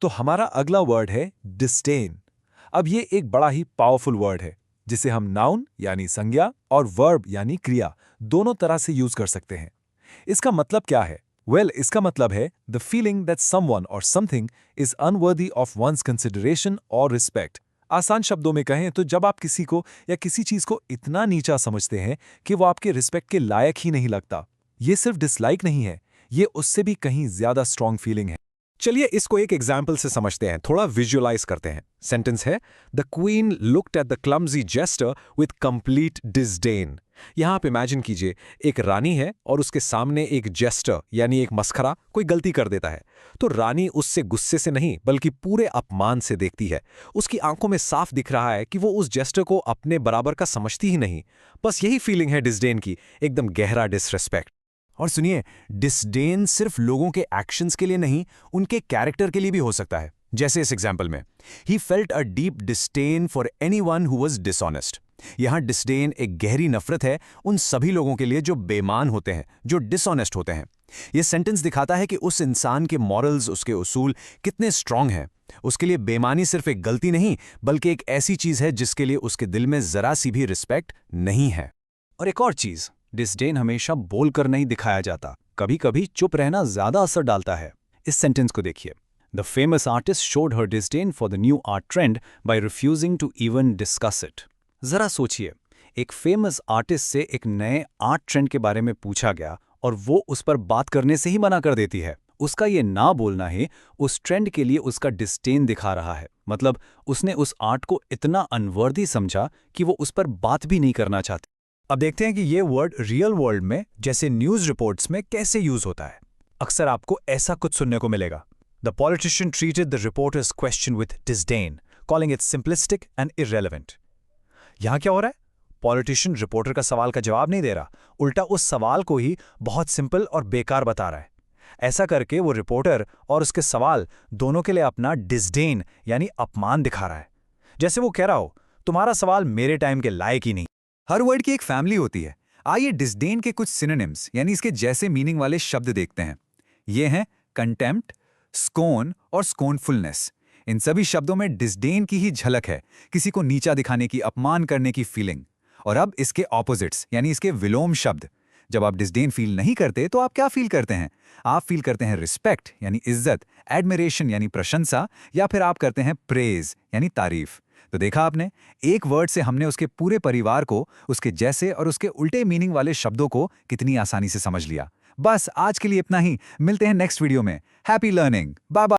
तो हमारा अगला वर्ड है डिस्डेन। अब ये एक बड़ा ही पावरफुल वर्ड है जिसे हम नाउन यानी संज्ञा और वर्ब यानी क्रिया दोनों तरह से यूज कर सकते हैं। इसका मतलब क्या है? इसका मतलब है द फीलिंग दैट समवन और something is unworthy of one's consideration और रिस्पेक्ट। आसान शब्दों में कहें तो जब आप किसी को या किसी चीज को इतना नीचा समझते हैं कि वो आपके रिस्पेक्ट के लायक ही नहीं लगता। ये सिर्फ डिसलाइक नहीं है, ये उससे भी कहीं ज्यादा स्ट्रॉन्ग फीलिंग है। चलिए इसको एक एग्जाम्पल से समझते हैं, थोड़ा विजुअलाइज करते हैं। सेंटेंस है, the queen looked at the clumsy jester with complete disdain. यहां आप इमेजिन कीजिए, एक रानी है और उसके सामने एक जेस्टर यानी एक मस्खरा कोई गलती कर देता है, तो रानी उससे गुस्से से नहीं बल्कि पूरे अपमान से देखती है। उसकी आंखों में साफ दिख रहा है कि वो उस जेस्टर को अपने बराबर का समझती ही नहीं। बस यही फीलिंग है डिसडेन की, एकदम गहरा डिसरेस्पेक्ट। और सुनिए, डिसडेन सिर्फ लोगों के एक्शंस के लिए नहीं, उनके कैरेक्टर के लिए भी हो सकता है। जैसे इस एग्जाम्पल में, he felt a deep disdain for anyone who was dishonest. यहां डिसडेन एक गहरी नफरत है उन सभी लोगों के लिए जो बेईमान होते हैं, जो डिसऑनेस्ट होते हैं। यह सेंटेंस दिखाता है कि उस इंसान के मॉरल्स, उसके उसूल कितने स्ट्रांग हैं। उसके लिए बेईमानी सिर्फ एक गलती नहीं बल्कि एक ऐसी चीज है जिसके लिए उसके दिल में जरा सी भी रिस्पेक्ट नहीं है। और एक और चीज, डिसडेन हमेशा बोलकर नहीं दिखाया जाता, कभी कभी चुप रहना ज्यादा असर डालता है। इस सेंटेंस को देखिए, the famous artist showed her disdain for the new art trend by refusing to even discuss it. जरा सोचिए, एक फेमस आर्टिस्ट से एक नए आर्ट ट्रेंड के बारे में पूछा गया और वो उस पर बात करने से ही मना कर देती है। उसका ये ना बोलना ही उस ट्रेंड के लिए उसका डिसडेन दिखा रहा है। मतलब उसने उस आर्ट को इतना अनवर्दी समझा कि वो उस पर बात भी नहीं करना चाहती। अब देखते हैं कि ये वर्ड रियल वर्ल्ड में, जैसे न्यूज रिपोर्ट्स में, कैसे यूज होता है। अक्सर आपको ऐसा कुछ सुनने को मिलेगा, the politician treated the reporters question with disdain, calling it simplistic and irrelevant. यहां क्या हो रहा है? पॉलिटिशियन रिपोर्टर का सवाल का जवाब नहीं दे रहा, उल्टा उस सवाल को ही बहुत सिंपल और बेकार बता रहा है। ऐसा करके वो रिपोर्टर और उसके सवाल दोनों के लिए अपना डिसडेन यानी अपमान दिखा रहा है। जैसे वो कह रहा हो, तुम्हारा सवाल मेरे टाइम के लायक ही नहीं। हर वर्ड की एक फैमिली होती है। आइए डिसडेन के कुछ सिनोनिम्स यानी इसके जैसे मीनिंग वाले शब्द देखते हैं। ये हैं कंटेम्प्ट, स्कोन और स्कोनफुलनेस। इन सभी शब्दों में डिसडेन की ही झलक है, किसी को नीचा दिखाने की, अपमान करने की फीलिंग। और अब इसके ऑपोजिट्स यानी इसके विलोम शब्द। जब आप डिसडेन फील नहीं करते तो आप क्या फील करते हैं? आप फील करते हैं रिस्पेक्ट यानी इज्जत, एडमिरेशन यानी प्रशंसा, या फिर आप करते हैं प्रेज यानी तारीफ। तो देखा आपने, एक वर्ड से हमने उसके पूरे परिवार को, उसके जैसे और उसके उल्टे मीनिंग वाले शब्दों को कितनी आसानी से समझ लिया। बस आज के लिए इतना ही, मिलते हैं नेक्स्ट वीडियो में। Happy learning, bye bye.